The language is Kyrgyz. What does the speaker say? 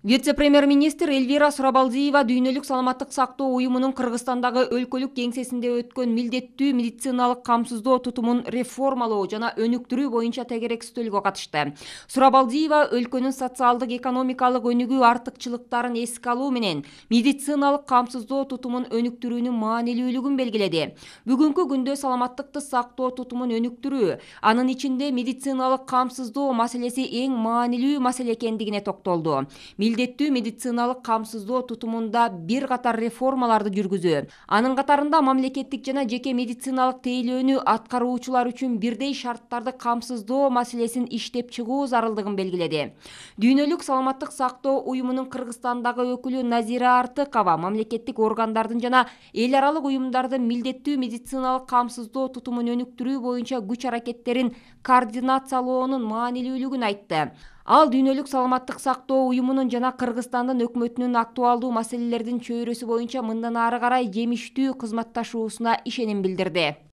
Вице-премьер-министр Эльвира Сурабалдиева дүйнөлүк саламаттык сактоо уюмунун Кыргызстандагы өлкөлүк кеңсесинде өткөн милдеттүү медициналык камсыздоо тутумун реформалоо жана өнүктүрүү боюнча тегеректөөлгө катышты. Сурабалдиева өлкөнүн социалдык экономикалык өнүгүү артыкчылыктарын эске алуу менен медициналык камсыздоо тутумун өнүктүрүүнүн маанилүүлүгүн белгиледи. Бүгүнкү күндө саламаттыкты сактоо тутумун өнүктүрүү, анын ичинде медициналык камсыздоо маселеси эң маанилүү маселе экендигине токтолду. Милдеттүү медициналык камсыздоо тутумунда бир катар реформаларды жүргүзүү, анын катарында мамлекеттик жана жеке медициналык тейлөөнү аткаруучулар үчүн бирдей шарттарды камсыздоо маселесин иштеп чыгуу зарылдыгын белгиледи. Дүйнөлүк саламаттык сактоо уюмунун Кыргызстандагы өкүлү Назира Артыкова мамлекеттик органдардын жана эл аралык уюмдардын милдеттүү медициналык камсыздоо тутумун өнүктүрүү боюнча күч аракеттерин координациялоонун маанилүүлүгүн айтты. Ал дүйнөлүк саламаттык сактоо уюмунун жана Кыргызстандын өкмөтүнүн актуалдуу маселелердин чөйрөсү боюнча мындан ары карай жемиштүү кызматташуусуна ишеним билдирди.